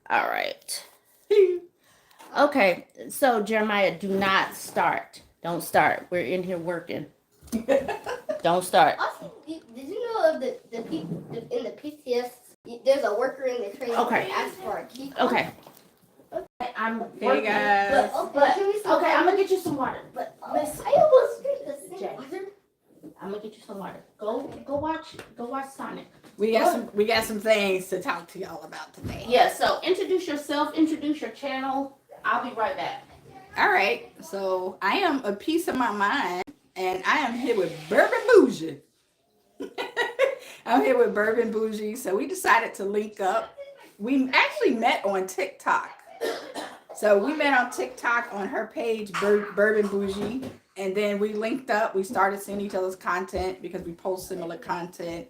All right. Okay. So Jeremiah, do not start. Don't start. We're in here working. Don't start. Also, did you know of the people in the PTS? There's a worker in the train that asks for a key. Okay. I'm Hey working. guys. Okay, I'm gonna get you some water. But listen, I almost drink the Jay. same water. I'm gonna get you some water. Go watch Sonic. We got some things to talk to y'all about today. Yeah, so introduce yourself, introduce your channel. I'll be right back. All right. So I am a piece of my mind, and I am here with BurbNBougie. I'm here with BurbNBougie. So we decided to link up. We actually met on TikTok. So we met on TikTok on her page, BurbNBougie, and then we linked up. We started seeing each other's content because we post similar content.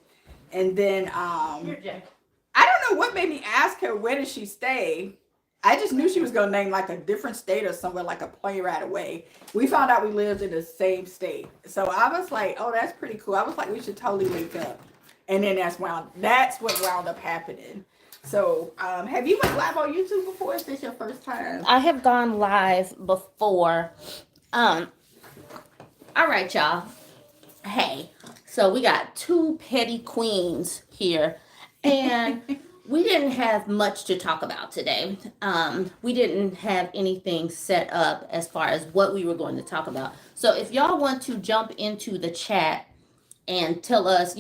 And then I don't know what made me ask her where does she stay. I just knew she was gonna name like a different state or somewhere like a plane ride away. We found out we lived in the same state, so I was like, "Oh, that's pretty cool." I was like, "We should totally link up," and then that's what wound up happening. So, have you went live on YouTube before? Is this your first time? I have gone live before. All right, y'all. Hey, so we got two petty queens here, and we didn't have much to talk about today. We didn't have anything set up as far as what we were going to talk about. So if y'all want to jump into the chat and tell us,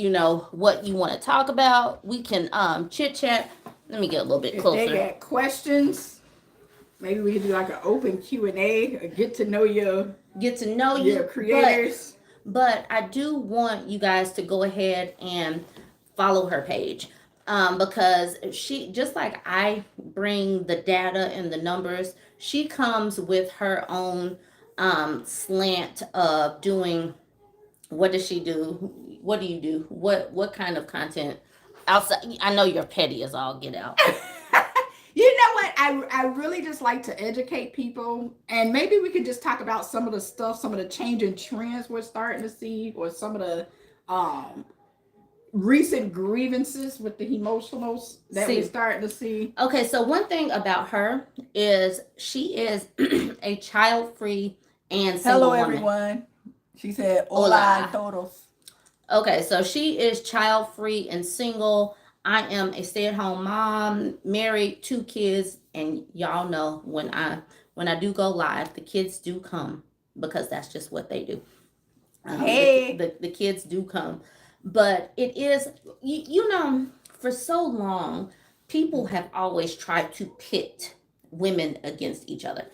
what you want to talk about, we can chit chat. Let me get a little bit If closer. they got questions, maybe we could do like an open Q&A or get to know your creators. But I do want you guys to go ahead and follow her page. Because she, just like I bring the data and the numbers, she comes with her own slant of doing. What does she do? What do you do? What kind of content outside? I know you're petty as all get out. You know what? I really just like to educate people, and maybe we could just talk about some of the stuff, some of the changing trends we're starting to see, or some of the recent grievances with the emotionals that we're starting to see. Okay, so one thing about her is she is a child-free and single Hello, woman. everyone. She said, "Hola, todos." Okay, so she is child-free and single. I am a stay-at-home mom, married, 2 kids, and y'all know when I do go live, the kids do come because that's just what they do. Hey, the kids do come, but it is for so long, people have always tried to pit women against each other.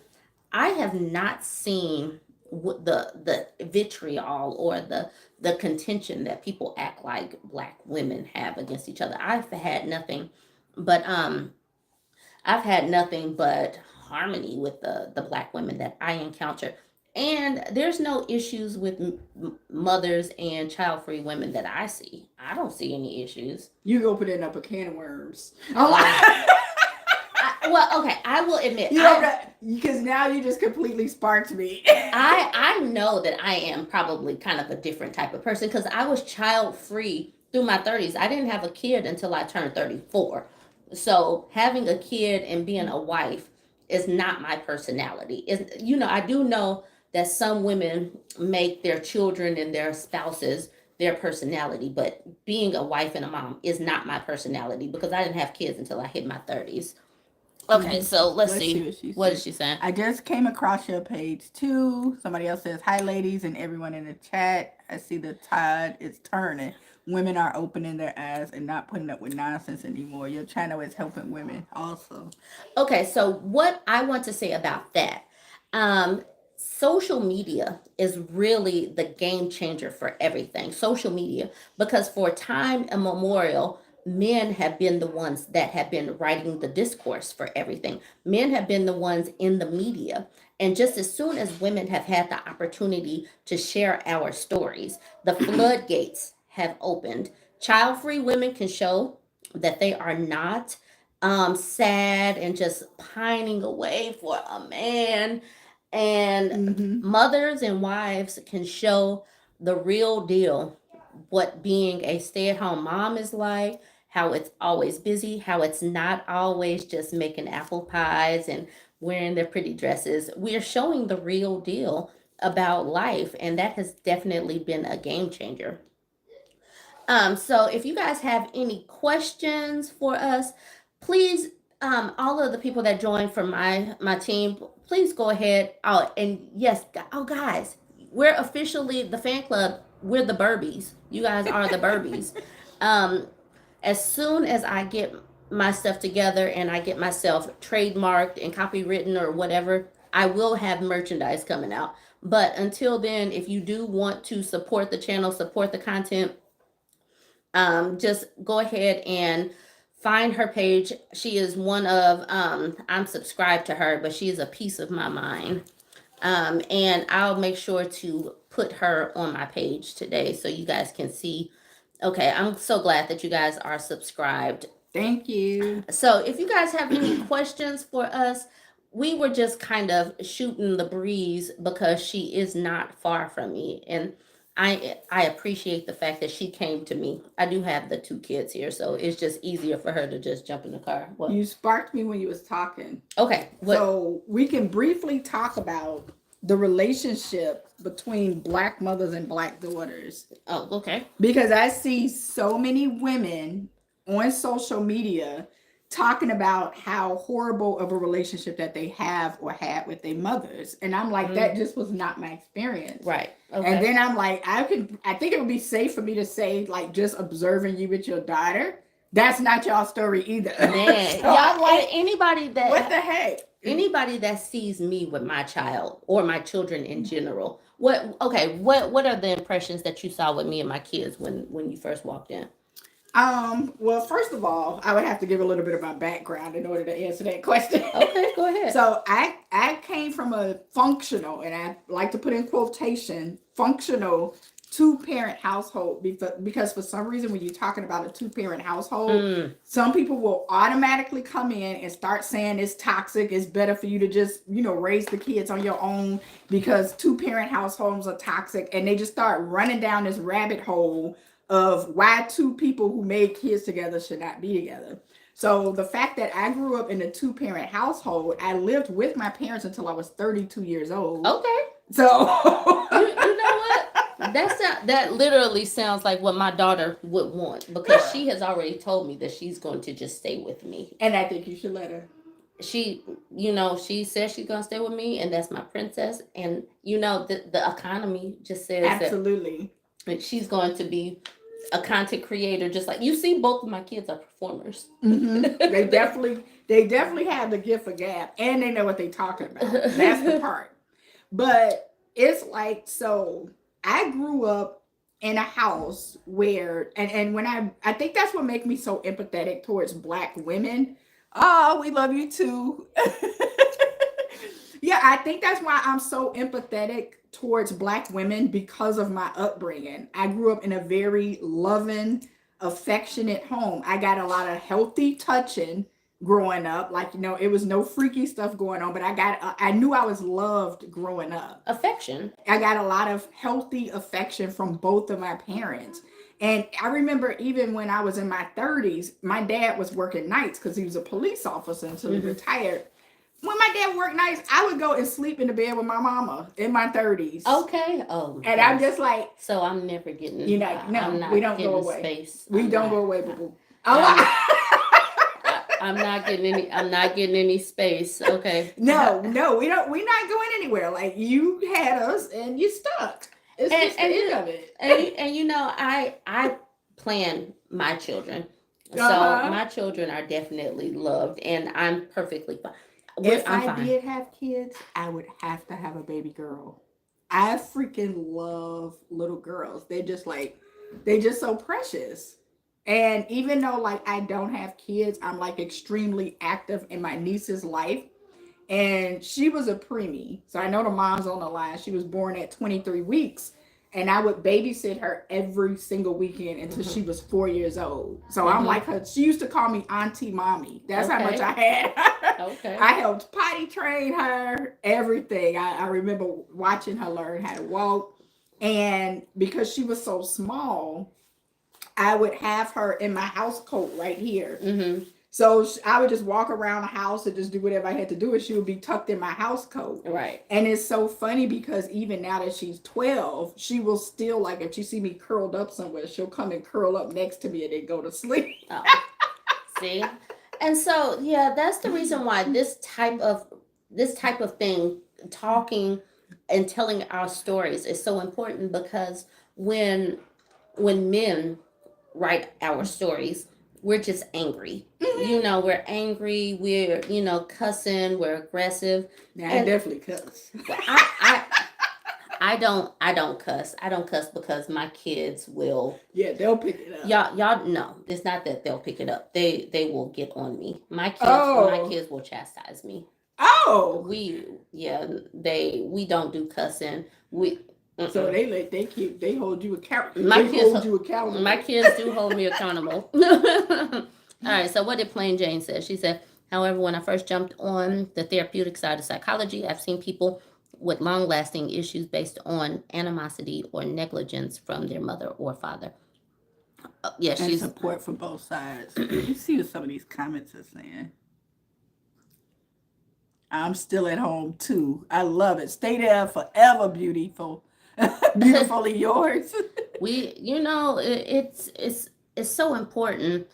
I have not seen the vitriol or the contention that people act like black women have against each other. But I've had nothing but harmony with the black women that I encounter. And there's no issues with mothers and child-free women that I see. I don't see any issues. You opening up a can of worms. Well, okay, I will admit. Because now you just completely sparked me. I know that I am probably kind of a different type of person because I was child-free through my 30s. I didn't have a kid until I turned 34. So having a kid and being a wife is not my personality. I do know that some women make their children and their spouses their personality, but being a wife and a mom is not my personality because I didn't have kids until I hit my 30s. Okay, so let's see. What is she saying? I just came across your page too. Somebody else says, "Hi ladies and everyone in the chat. I see the tide is turning. Women are opening their eyes and not putting up with nonsense anymore. Your channel is helping women also." Okay, so what I want to say about that, social media is really the game changer for everything. Social media, because for time immemorial, men have been the ones that have been writing the discourse for everything. Men have been the ones in the media. And just as soon as women have had the opportunity to share our stories, the floodgates have opened. Child-free women can show that they are not sad and just pining away for a man. And mothers and wives can show the real deal, what being a stay-at-home mom is like, how it's always busy, how it's not always just making apple pies and wearing their pretty dresses. We're showing the real deal about life, and that has definitely been a game changer. So if you guys have any questions for us, please, all of the people that joined from my team, please go ahead. Oh, and yes, oh guys, we're officially the fan club. We're the Burbies. You guys are the Burbies. Um, as soon as I get my stuff together and I get myself trademarked and copywritten or whatever, I will have merchandise coming out. But until then, if you do want to support the channel, support the content, just go ahead and find her page. She is one of, I'm subscribed to her, but she is a piece of my mind. And I'll make sure to put her on my page today so you guys can see. Okay, I'm so glad that you guys are subscribed. Thank you. So if you guys have any questions for us, we were just kind of shooting the breeze because she is not far from me. And I appreciate the fact that she came to me. I do have the 2 kids here, so it's just easier for her to just jump in the car. What? You sparked me when you was talking. Okay. What? So we can briefly talk about the relationship between Black mothers and Black daughters. Oh, okay. Because I see so many women on social media talking about how horrible of a relationship that they have or had with their mothers. And I'm like, that just was not my experience. Right. Okay. And then I'm like, I think it would be safe for me to say, like, just observing you with your daughter, that's not y'all story either. Man, So y'all, I'm like, anybody that what the heck? Anybody that sees me with my child or my children in general, what are the impressions that you saw with me and my kids when you first walked in? Well, first of all, I would have to give a little bit of my background in order to answer that question. Okay, go ahead. So I came from a functional, and I like to put in quotation, functional 2-parent household, because for some reason when you're talking about a 2-parent household, some people will automatically come in and start saying it's toxic, it's better for you to just, raise the kids on your own because 2-parent households are toxic, and they just start running down this rabbit hole of why 2 people who made kids together should not be together. So the fact that I grew up in a 2-parent household, I lived with my parents until I was 32 years old. Okay. So you know what? That literally sounds like what my daughter would want, because she has already told me that she's going to just stay with me. And I think you should let her. She says she's going to stay with me, and that's my princess. And the economy just says absolutely that she's going to be a content creator, just like you see. Both of my kids are performers. They definitely have the gift of gab, and they know what they're talking about. That's the part. But it's like, so I grew up in a house where, and when I think that's what makes me so empathetic towards Black women. Oh, we love you too. Yeah, I think that's why I'm so empathetic towards Black women, because of my upbringing. I grew up in a very loving, affectionate home. I got a lot of healthy touching growing up. Like, it was no freaky stuff going on, but I knew I was loved growing up. Affection. I got a lot of healthy affection from both of my parents. And I remember even when I was in my 30s, my dad was working nights because he was a police officer until he retired. When my dad worked nights, I would go and sleep in the bed with my mama in my 30s. Okay. Oh. And I'm just like, so I'm never getting. no, we don't go away. Space. We don't go away, boo boo. I'm not getting any space. Okay. No, we don't. We're not going anywhere. Like, you had us and you stuck. It's just the end of it. And I plan my children, so my children are definitely loved, and I'm perfectly fine. If I did have kids, I would have to have a baby girl. I freaking love little girls. They're just so precious. And even though, like, I don't have kids, I'm like extremely active in my niece's life. And she was a preemie. So I know the mom's on the line. She was born at 23 weeks. And I would babysit her every single weekend until she was 4 years old. So I'm like her. She used to call me Auntie Mommy. That's how much I had. Okay. I helped potty train her, everything. I remember watching her learn how to walk. And because she was so small, I would have her in my house coat right here. Mm-hmm. So I would just walk around the house and just do whatever I had to do, and she would be tucked in my house coat. Right. And it's so funny because even now that she's 12, she will still, like, if she see me curled up somewhere, she'll come and curl up next to me and then go to sleep. Oh, see? And so, yeah, that's the reason why this type of thing, talking and telling our stories, is so important, because when men write our stories, we're just angry. We're angry, we're, cussing, we're aggressive. Now, I And definitely cuss. I don't cuss. I don't cuss because my kids will. Yeah, they'll pick it up. Y'all no, it's not that they'll pick it up. They will get on me. My Oh. kids will chastise me. Oh. We don't do cussing. So they hold you accountable. My They kids hold you accountable. My kids do hold me accountable. All right, so what did Plain Jane say? She said, however, when I first jumped on the therapeutic side of psychology, I've seen people with long-lasting issues based on animosity or negligence from their mother or father. Yeah, And she's support for both sides. You see what some of these comments are saying. I'm still at home too. I love it. Stay there forever, beautiful. Beautifully yours. It's so important.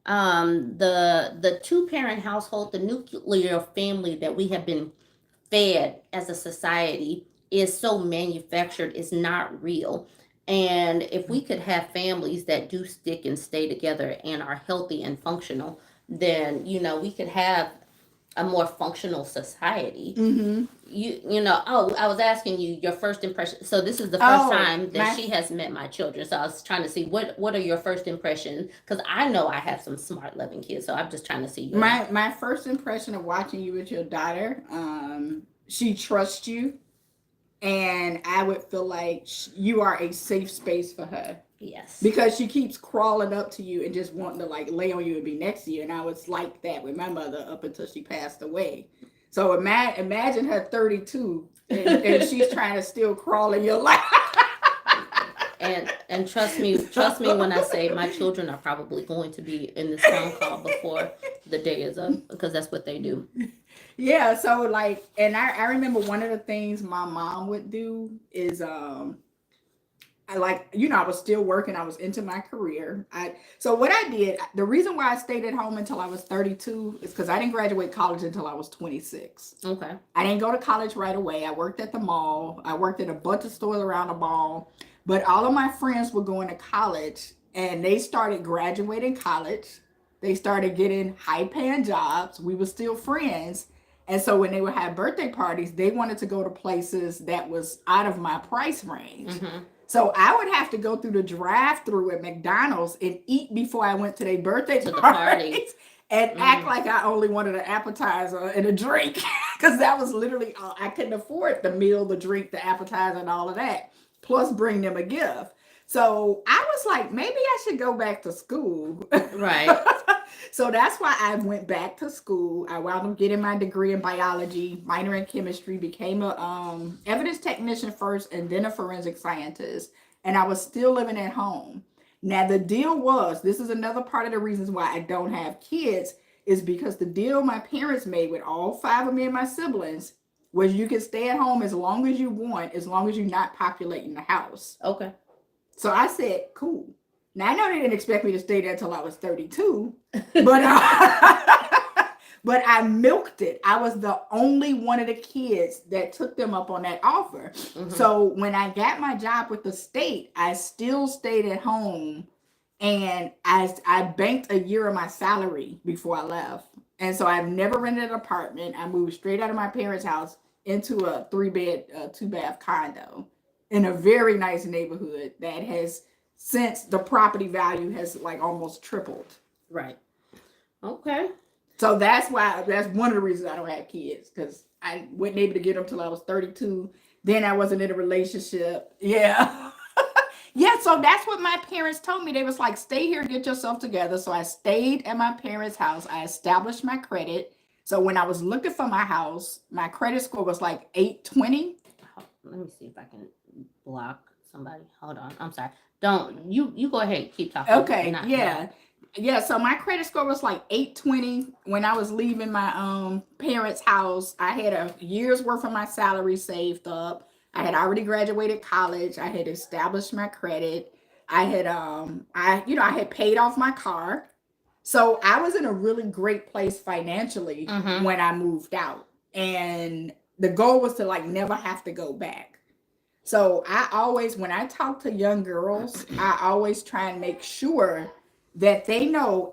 The two-parent household, the nuclear family that we have been fed as a society, is so manufactured. It's not real. And if we could have families that do stick and stay together and are healthy and functional, then we could have a more functional society. Mm-hmm. I was asking you your first impression. So this is the first time that my- she has met my children. So I was trying to see what are your first impressions, because I know I have some smart, loving kids. So I'm just trying to see yours. My first impression of watching you with your daughter, she trusts you, and I would feel like you are a safe space for her. Yes. Because she keeps crawling up to you and just wanting to like lay on you and be next to you. And I was like that with my mother up until she passed away. So imagine her 32 and she's trying to still crawl in your life. And trust me when I say my children are probably going to be in this phone call before the day is up, because that's what they do. Yeah, so like, and I remember one of the things my mom would do is I was still working. I was into my career. So what I did, the reason why I stayed at home until I was 32 is because I didn't graduate college until I was 26. Okay. I didn't go to college right away. I worked at the mall. I worked at a bunch of stores around the mall. But all of my friends were going to college, and they started graduating college. They started getting high-paying jobs. We were still friends. And so when they would have birthday parties, they wanted to go to places that was out of my price range. Mm-hmm. So I would have to go through the drive-through at McDonald's and eat before I went to their birthday parties and act like I only wanted an appetizer and a drink, because that was literally all. I couldn't afford the meal, the drink, the appetizer, and all of that, plus bring them a gift. So I was like, maybe I should go back to school. Right. So that's why I went back to school. I wound up getting my degree in biology, minor in chemistry, became a evidence technician first, and then a forensic scientist. And I was still living at home. Now the deal was, this is another part of the reasons why I don't have kids, is because the deal my parents made with all 5 of me and my siblings was you can stay at home as long as you want, as long as you're not populating the house. Okay. So I said, cool. Now, I know they didn't expect me to stay there until I was 32, but but I milked it. I was the only one of the kids that took them up on that offer. Mm-hmm. So when I got my job with the state, I still stayed at home, and I banked a year of my salary before I left. And so I've never rented an apartment. I moved straight out of my parents' house into a 3-bed, 2-bath condo in a very nice neighborhood that has, since the property value has like almost tripled. Right. Okay. So that's one of the reasons I don't have kids, because I wasn't able to get them till I was 32. Then I wasn't in a relationship. Yeah. Yeah, so that's what my parents told me. They was like, stay here, get yourself together. So I stayed at my parents' house. I established my credit. So when I was looking for my house, my credit score was like 820. Let me see if I can block somebody. Hold on. I'm sorry. don't you go ahead and keep talking. Okay, yeah. So my credit score was like 820 when I was leaving my parents' house. I had a year's worth of my salary saved up. I had already graduated college. I had established my credit. I had I had paid off my car. So I was in a really great place financially when I moved out. And the goal was to like never have to go back. So I always, when I talk to young girls, I always try and make sure that they know,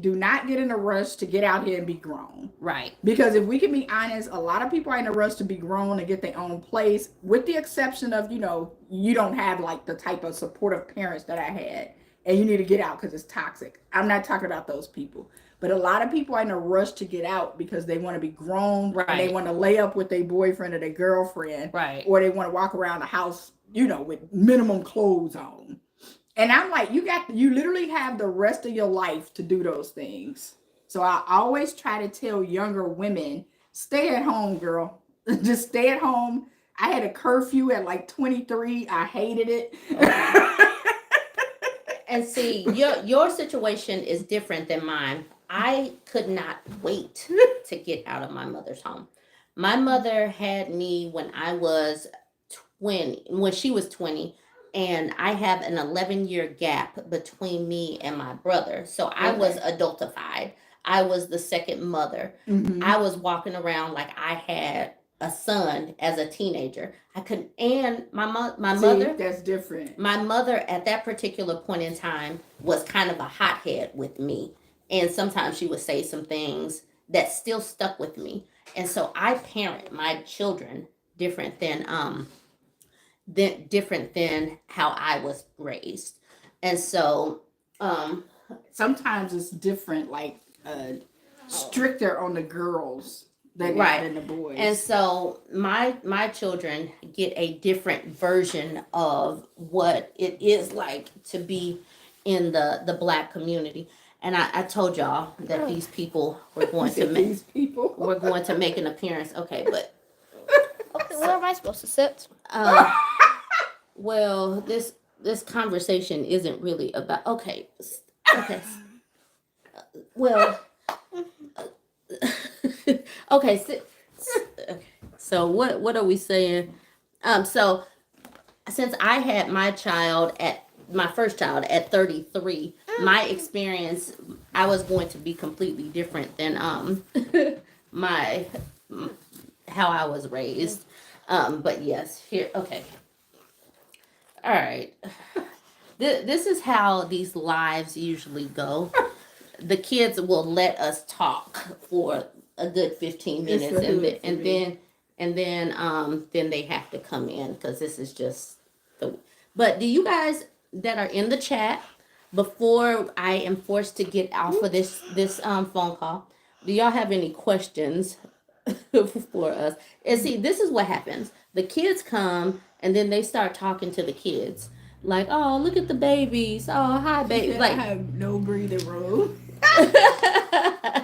do not get in a rush to get out here and be grown. Right. Because if we can be honest, a lot of people are in a rush to be grown and get their own place, with the exception of, you don't have like the type of supportive parents that I had, and you need to get out because it's toxic. I'm not talking about those people. But a lot of people are in a rush to get out because they want to be grown, right, and they want to lay up with their boyfriend or their girlfriend, right, or they want to walk around the house, with minimum clothes on. And I'm like, you literally have the rest of your life to do those things. So I always try to tell younger women, stay at home, girl. Just stay at home. I had a curfew at like 23. I hated it. And see, your situation is different than mine. I could not wait to get out of my mother's home. My mother had me when I was 20, when she was 20, and I have an 11-year gap between me and my brother. So I was adultified. I was the second mother. I was walking around like I had a son as a teenager. I couldn't, and my mother. That's different. My mother at that particular point in time was kind of a hothead with me. And sometimes she would say some things that still stuck with me. And so I parent my children different than how I was raised. And so sometimes it's different, like stricter on the girls than the boys. And so my children get a different version of what it is like to be in the Black community. And I told y'all that these people were going to make an appearance. Okay, but okay, where am I supposed to sit? Well, this conversation isn't really about. Okay. Well. Okay. So what are we saying? So since I had my first child at 33, my experience, I was going to be completely different than how I was raised. But yes, here, okay. All right. This is how these lives usually go. The kids will let us talk for a good 15 minutes, and then they have to come in because this is just the. But do you guys that are in the chat, before I am forced to get off of this phone call, do y'all have any questions for us? And see, this is what happens. The kids come and then they start talking to the kids. Like, oh, look at the babies. Oh, hi, baby. Like, I have no breathing room.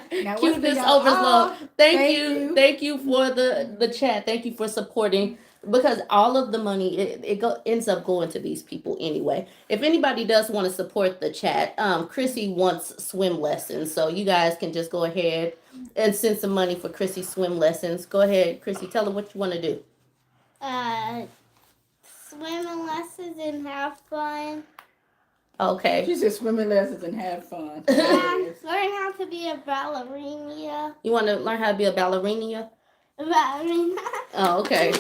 Cuteness overload. Thank you for the chat. Thank you for supporting, because all of the money ends up going to these people anyway. If anybody does want to support the chat, Chrissy wants swim lessons, so you guys can just go ahead and send some money for Chrissy's swim lessons. Go ahead, Chrissy. Tell her what you want to do. Swimming lessons and have fun. Okay. She said swimming lessons and have fun. Learn how to be a ballerina. You want to learn how to be a ballerina? Ballerina. Oh, okay.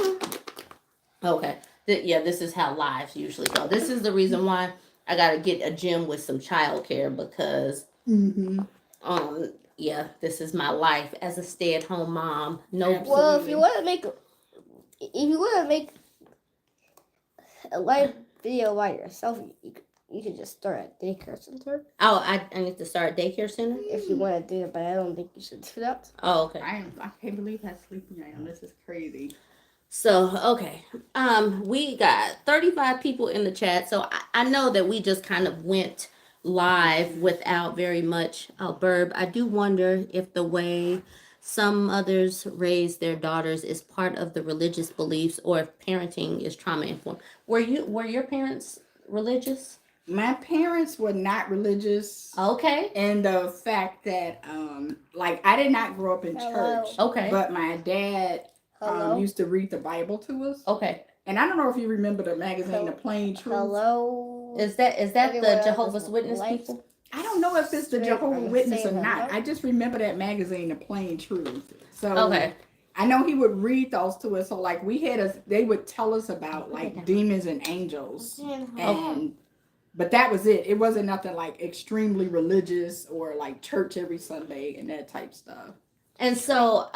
Okay. This is how lives usually go. This is the reason why I got to get a gym with some childcare, because this is my life as a stay-at-home mom. No. Well, if you want to make a live video by yourself, you could just start a daycare center. Oh, I need to start a daycare center? If you want to do it, but I don't think you should do that. Oh, okay. I can't believe how sleepy I am. This is crazy. So, okay. We got 35 people in the chat. So I know that we just kind of went live without very much. Oh, Burb, I do wonder if the way some mothers raise their daughters is part of the religious beliefs, or if parenting is trauma informed. Were your parents religious? My parents were not religious. Okay. And the fact that, like, I did not grow up in Hello. church, Okay. but my dad Hello. used to read the Bible to us. Okay. And I don't know if you remember the magazine, The Plain Truth. Hello. Is that Everyone the else Jehovah's is Witness light. people? I don't know if it's the Straight Jehovah's from the Witness or same not. number. I just remember that magazine, The Plain Truth. So Okay. I know he would read those to us. So like they would tell us about like demons and angels, and but that was it. It wasn't nothing like extremely religious or like church every Sunday and that type stuff. And so,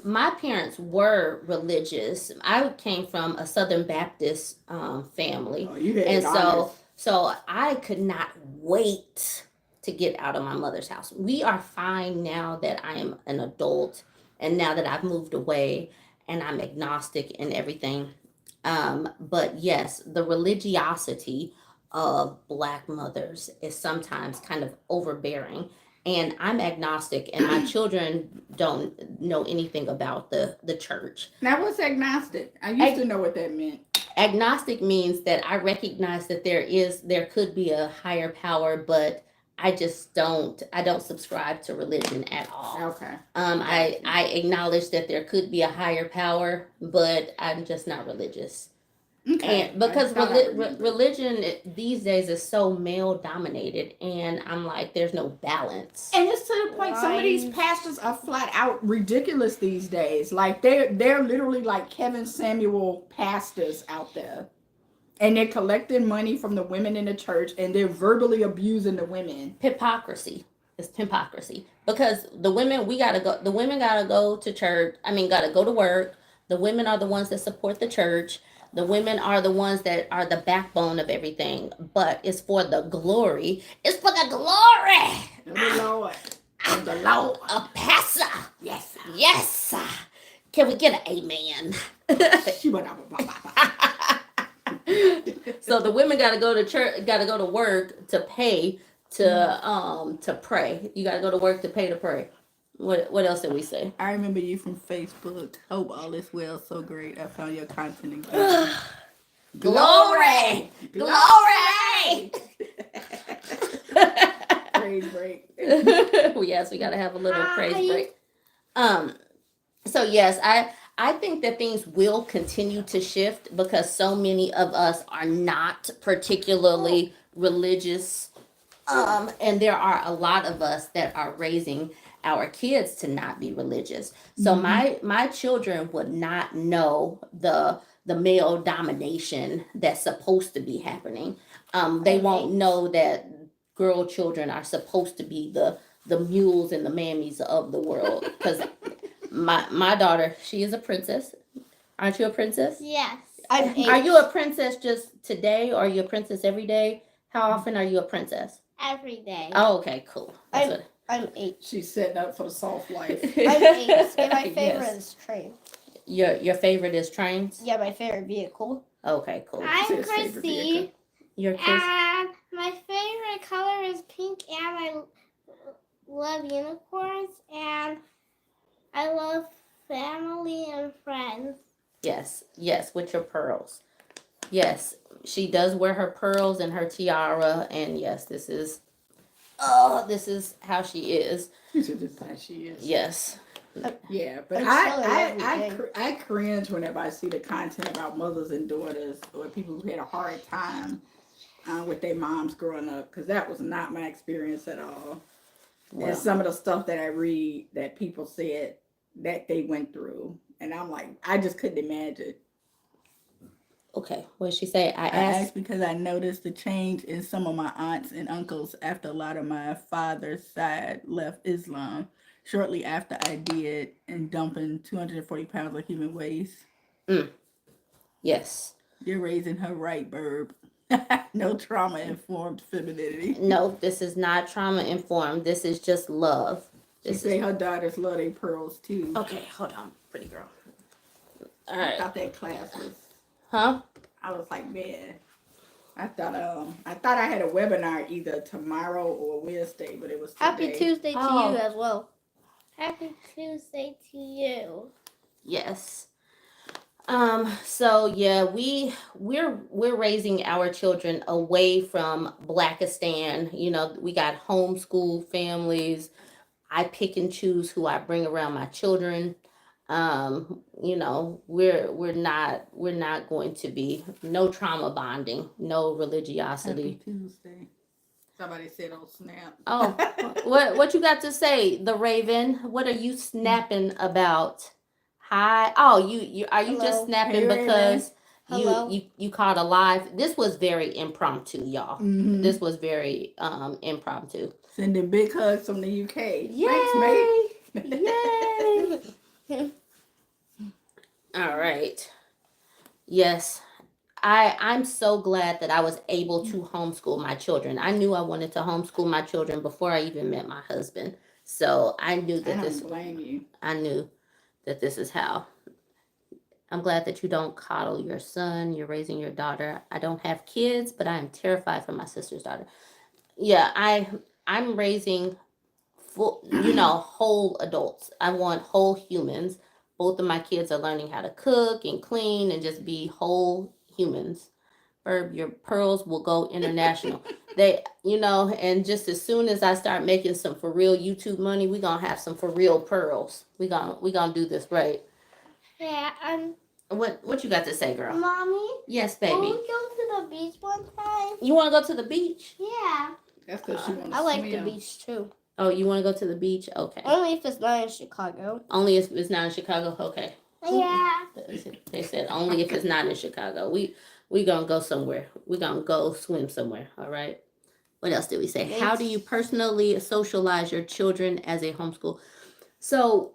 my parents were religious. I came from a Southern Baptist family, Oh, you had and honors. so I could not wait to get out of my mother's house. We are fine now that I am an adult, and now that I've moved away, and I'm agnostic and everything. But yes, the religiosity of Black mothers is sometimes kind of overbearing. And I'm agnostic, and my children don't know anything about the church. Now, what's agnostic? I used to know what that meant. Agnostic means that I recognize that there could be a higher power, but I don't subscribe to religion at all. Okay. I acknowledge that there could be a higher power, but I'm just not religious. Okay. And because I thought I remembered. religion these days is so male dominated, and I'm like, there's no balance. And it's to the point, some of these pastors are flat out ridiculous these days. Like they're literally like Kevin Samuel pastors out there. And they're collecting money from the women in the church, and they're verbally abusing the women. Hypocrisy. It's hypocrisy. Because the women gotta go to church. I mean, gotta go to work. The women are the ones that support the church. The women are the ones that are the backbone of everything. But it's for the glory. It's for the glory Of the Lord. Of the Lord. of pastor. Yes. Yes. Can we get an amen? So the women got to go to church, got to go to work to pay to pray. You got to go to work to pay to pray. What else did we say? I remember you from Facebook. Hope all is well. So great. I found your content again. Glory! Glory! Praise break. Yes, we got to have a little praise break. So yes, I think that things will continue to shift because so many of us are not particularly religious. And there are a lot of us that are raising our kids to not be religious. So my children would not know the male domination that's supposed to be happening. They won't know that girl children are supposed to be the mules and the mammies of the world. Because my daughter, she is a princess. Aren't you a princess? Yes. Are you a princess just today, or are you a princess every day? How often are you a princess? Every day. Oh, okay, cool. I'm 8. She's setting up for the soft life. I'm 8. And my favorite Yes. is train. Your favorite is trains? Yeah, my favorite vehicle. Okay, cool. Says I'm favorite Chrissy, vehicle. Your kids. and my favorite color is pink, and I love unicorns, and I love family and friends. Yes, with your pearls. Yes, she does wear her pearls and her tiara, and yes, this is how she is. This is how she is. Yes. Yeah, but I cringe whenever I see the content about mothers and daughters or people who had a hard time with their moms growing up, because that was not my experience at all. Well, And some of the stuff that I read that people said that they went through, and I'm like, I just couldn't imagine. okay, what did she say? I I asked. asked because I noticed the change in some of my aunts and uncles after a lot of my father's side left Islam. Shortly after I did, and dumping 240 pounds of human waste. Yes. You're raising her right, Burb. No trauma-informed femininity. No, this is not trauma informed. This is just love. She say her daughters love their pearls too. Okay, hold on, pretty girl. All I right. thought that class was. Huh? I was like, man. I thought I had a webinar either tomorrow or Wednesday, but it was today. Happy Tuesday to Oh. you as well. Happy Tuesday to you. Yes. So yeah, we're raising our children away from Blackistan. You know, we got homeschool families. I pick and choose who I bring around my children. You know, we're not going to be no trauma bonding, no Happy religiosity. Tuesday. Somebody said, "Oh snap." Oh, what you got to say, the Raven? What are you snapping about? Hi. Oh, you are you just Hello. snapping Hey, Raven. because Hello. you caught a live? This was very impromptu, y'all. Mm-hmm. This was very impromptu. Sending big hugs from the UK. Thanks, mate. Yay! Yay! All right. Yes. I'm so glad that I was able to homeschool my children. I knew I wanted to homeschool my children before I even met my husband. So I knew I that don't blame you. I knew that this is how. I'm glad that you don't coddle your son. You're raising your daughter. I don't have kids, but I am terrified for my sister's daughter. Yeah, I'm raising full, whole adults. I want whole humans. Both of my kids are learning how to cook and clean and just be whole humans. Herb, your pearls will go international. And just as soon as I start making some for real YouTube money, we gonna have some for real pearls. We gonna do this right. Yeah, What you got to say, girl? Mommy, Yes, will baby. we go to the beach one time? You want to go to the beach? Yeah. That's because she wants I to like the swim. beach too. Oh, you want to go to the beach? Okay. Only if it's not in Chicago. Only if it's not in Chicago. Okay. Yeah. They said only if it's not in Chicago. We gonna go somewhere. We gonna go swim somewhere. All right. What else did we say? How do you personally socialize your children as a homeschool? So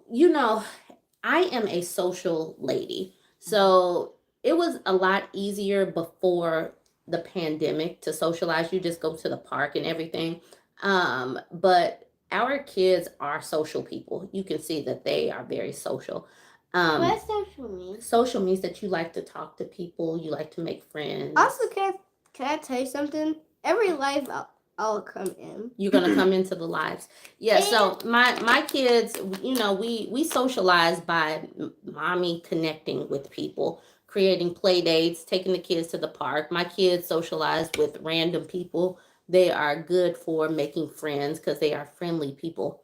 I am a social lady. So it was a lot easier before the pandemic to socialize. You just go to the park and everything. But our kids are social people. You can see that they are very social. What's social mean? Social means that you like to talk to people, you like to make friends. Also, can I tell you something? Every live I'll come in. You're gonna come into the lives. Yeah, so my kids, we socialize by mommy connecting with people, creating play dates, taking the kids to the park. My kids socialize with random people. They are good for making friends because they are friendly people.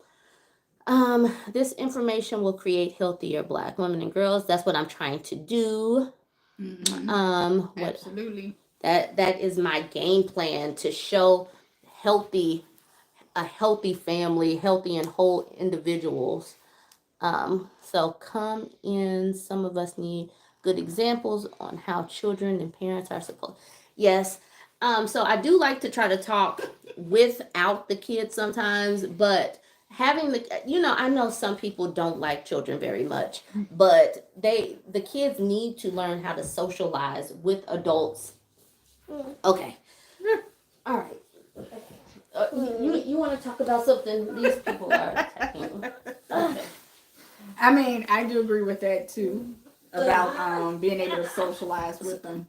This information will create healthier Black women and girls. That's what I'm trying to do. What Absolutely. that is my game plan, to show healthy a healthy family, healthy and whole individuals. So come in. Some of us need good examples on how children and parents are supposed. Yes. So I do like to try to talk without the kids sometimes, but having I know some people don't like children very much, but the kids need to learn how to socialize with adults. Okay. All right. You want to talk about something? These people are attacking. Okay. I mean, I do agree with that too, about being able to socialize with them.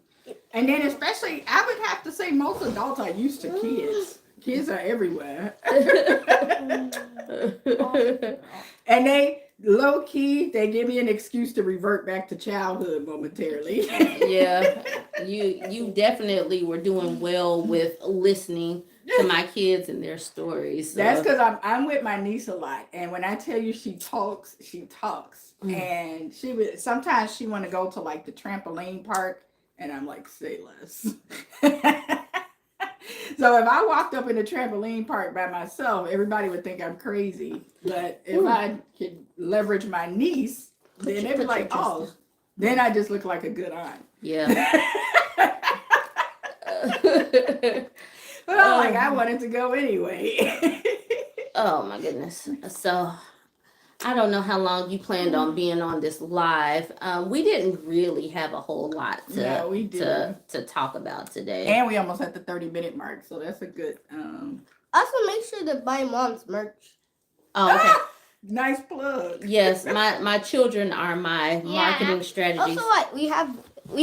And then especially, I would have to say most adults are used to kids. Kids are everywhere. And they, low key, they give me an excuse to revert back to childhood momentarily. Yeah, you definitely were doing well with listening to my kids and their stories. So. That's because I'm with my niece a lot, and when I tell you she talks, and sometimes she want to go to like the trampoline park, and I'm like, say less. So if I walked up in the trampoline park by myself, everybody would think I'm crazy. But if I could leverage my niece, then they'd be like, oh, then I just look like a good aunt. Yeah. But I'm like, I wanted to go anyway. Oh my goodness. So I don't know how long you planned on being on this live. We didn't really have a whole lot to talk about today. And we almost at the 30-minute mark, so that's a good Also, make sure to buy mom's merch. Oh, okay. Nice plug. Yes, my children are my marketing strategies. Also, like we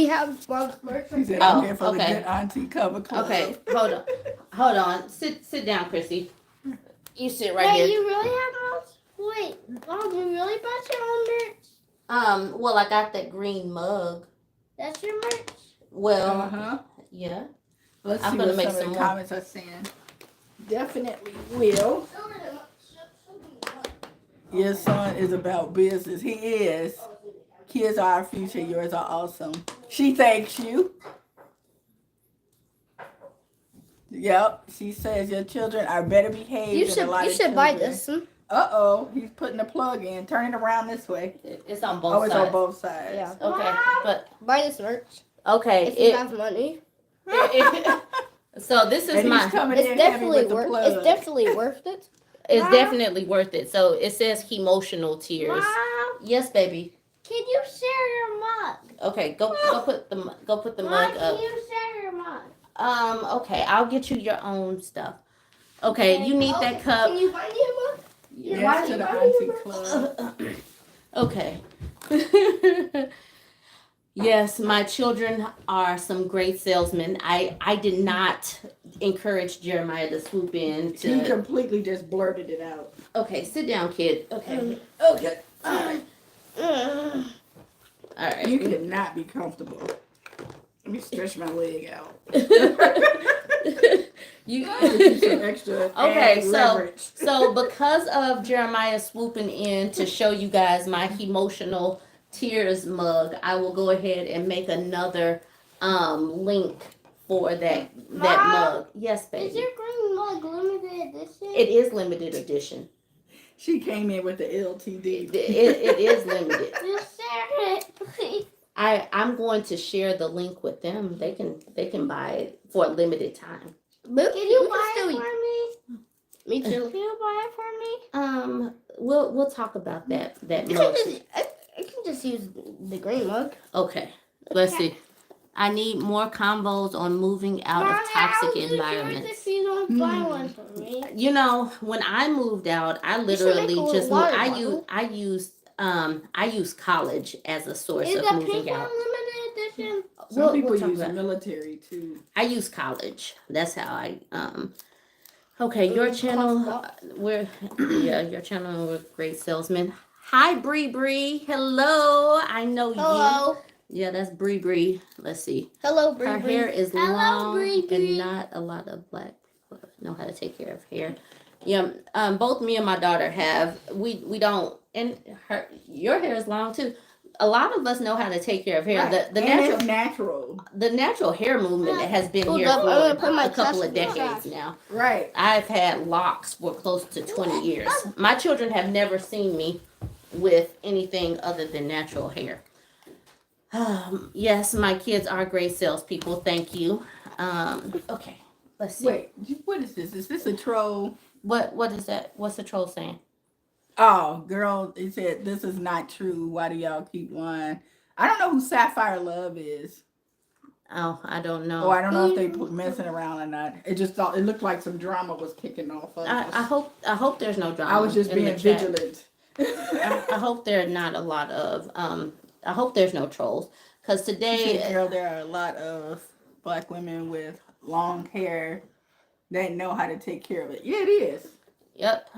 have mom's merch. She said, I'm here for the good auntie cover club. Okay, hold on. Sit down, Chrissy. You sit right Wait, here. you really have mom's? Wait, Mom, you really bought your own merch? Well, I got that green mug. That's your merch? Well, Uh-huh. yeah. Let's I'm see gonna what make some of some the more. comments are saying. Definitely will. Your son is about business. He is. Kids are our future. Yours are awesome. She thanks you. Yep. She says your children are better behaved than a lot You of should buy children. this. Uh-oh. He's putting the plug in. Turn it around this way. It's on both Oh, it's sides. on both sides. Yeah. Okay, but Buy this merch okay. if you have money. So this is And he's my. coming It's in heavy definitely with the worth. plug. It's definitely worth it. It's Mom? definitely worth it. So it says emotional tears. Mom, Yes, baby. can you share your mug? Okay, go put the mug Mom, up. can you share your mug? Okay, I'll get you your own stuff. Okay, you need that cup. Can you buy me a mug? Yes, to the auntie club. Okay. Yes, my children are some great salesmen. I did not encourage Jeremiah to swoop in He to. completely just blurted it out. Okay, sit down, kid. Okay. Okay. All right. All right. You cannot be comfortable. Let me stretch my leg out. You. Give you some extra Okay, added leverage. So because of Jeremiah swooping in to show you guys my emotional tears mug, I will go ahead and make another link for that Mom, mug. Yes, Is baby. your green mug limited edition? It is limited edition. She came in with the LTD. It is limited. Just share it, please. I'm going to share the link with them. They can buy it for a limited time. Can you buy it for me? Me Can too. you buy it for me? We'll talk about that I mug. can just use the green mug. Okay, let's see. I need more combos on moving out of Mommy, toxic I'll use yours environments. if you don't buy one for me. You know, when I moved out, I should literally make a just little moved. water I used college as a source Is of the moving pink one out. limited edition? Some people We'll talk use about it. military too. I use college. That's how I Okay, your channel, your channel, we're great salesmen. Hi, Bree Bree. Hello, I know you. Hello. Yeah, that's Bree Bree. Let's see. Hello, Bree Her Bree. hair is Hello, long Bree Bree. and not a lot of black people know how to take care of hair. Yeah, both me and my daughter have. We don't, and your hair is long too. A lot of us know how to take care of hair. Right. The And natural it's natural. the natural hair movement has been Hold here up, I'm gonna for put my a couple of chest in the decades now. Right. I've had locks for close to 20 years. My children have never seen me with anything other than natural hair. Yes, my kids are great salespeople. Thank you. Okay, let's see. Wait, what is this? Is this a troll? What is that? What's the troll saying? Oh, girl, it said this is not true. Why do y'all keep lying? I don't know who Sapphire Love is. Oh, I don't Oh, know. I don't know if they messing around or not. It just thought it looked like some drama was kicking off. I hope there's no drama. I was just in the being chat. vigilant. I hope there are not a lot of I hope there's no trolls because She today said, girl, there are a lot of black women with long hair that know how to take care of it. Yeah, it is. Yep.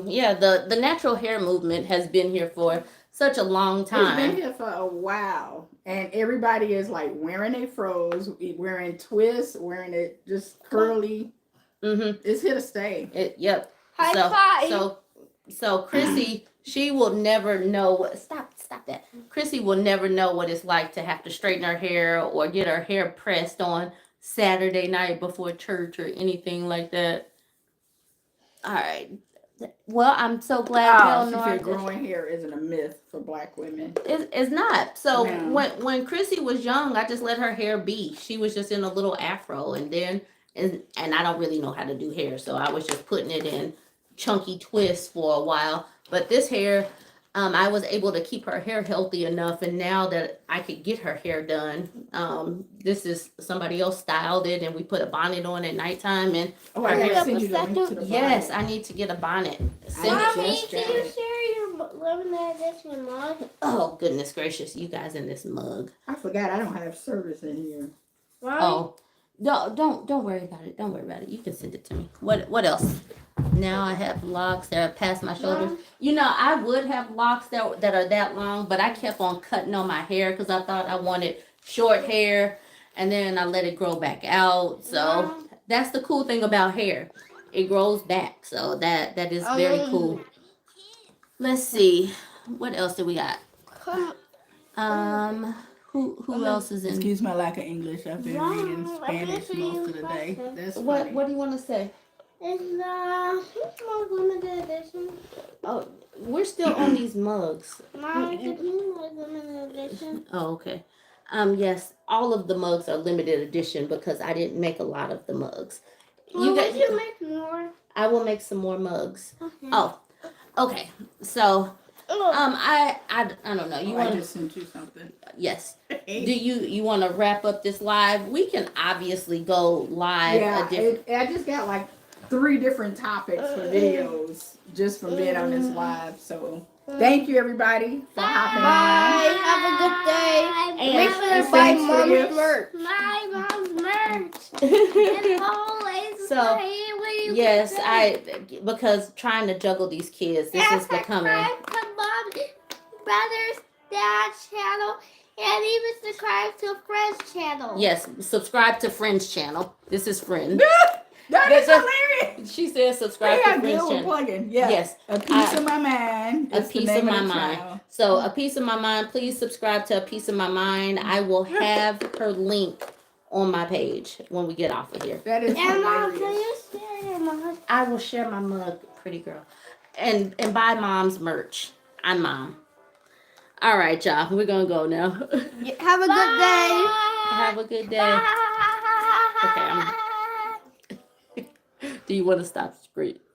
Yeah, the natural hair movement has been here for such a long It's been time. here for a while, and everybody is like wearing a froze, wearing twists, wearing it just curly. Mm-hmm. It's here to stay. Yep. High so, five. So Chrissy, she will never know what stop that. Chrissy will never know what it's like to have to straighten her hair or get her hair pressed on Saturday night before church or anything like that. All right. Well, I'm so glad Oh, she Eleanor. said growing hair isn't a myth for black women. It's not. So No. when Chrissy was young, I just let her hair be. She was just in a little afro, and then and I don't really know how to do hair, so I was just putting it in chunky twists for a while. But this hair, I was able to keep her hair healthy enough, and now that I could get her hair done, this is somebody else styled it, and we put a bonnet on at nighttime. And Oh, I Hold gotta up send a you the link to second. the yes, bonnet. I need to get a bonnet. Send I it. Mommy, just can got you it. share your limited edition mug? Oh goodness gracious, you guys in this mug. I forgot I don't have service in here. Mommy, Oh, Don't worry about it. Don't worry about it. You can send it to me. What else? Now I have locks that are past my shoulders. Mom. You know, I would have locks that are that long, but I kept on cutting on my hair because I thought I wanted short hair, and then I let it grow back out. So Mom. that's the cool thing about hair. It grows back. So that is very cool. Let's see. What else do we got? Come, Who else is in? Excuse my lack of English. I've been reading Mom, Spanish I most of the day. question. That's What funny. do you want to say? Is the most limited edition? Oh, we're still on these mugs. Mom, is the most limited edition? Oh, okay. Yes, all of the mugs are limited edition because I didn't make a lot of the mugs. Well, we should make more. I will make some more mugs. Okay. Oh, okay. So, I don't know. You I want just sent you something. yes. Do you want to wrap up this live? We can obviously go live Yeah, a different. I just got like 3 different topics for videos just from being on this live. So thank you everybody for hopping bye. Have a good day. And- Make sure and to buy thanks for your- mom's merch. My mom's merch. And always So, play with Yes, the- because trying to juggle these kids, this is becoming. Subscribe to Mom's brother's dad's channel and even subscribe to Fred's channel. Yes, subscribe to Friend's channel. This is Friend. That is hilarious. She says subscribe Yeah, to Friend's good with channel. plugging. Yeah. Yes, A piece of my mind. A is the Piece name of My the Mind. channel. So, A Piece of My Mind, please subscribe to A Piece of My Mind. I will have her link on my page when we get off of here. That is And Mom, can hilarious. you share your mug? I will share my mug, pretty girl. And buy Mom's merch. I'm Mom. All right, y'all. We're going to go now. Have a good day. Have a good day. Okay, do you want to stop the screen?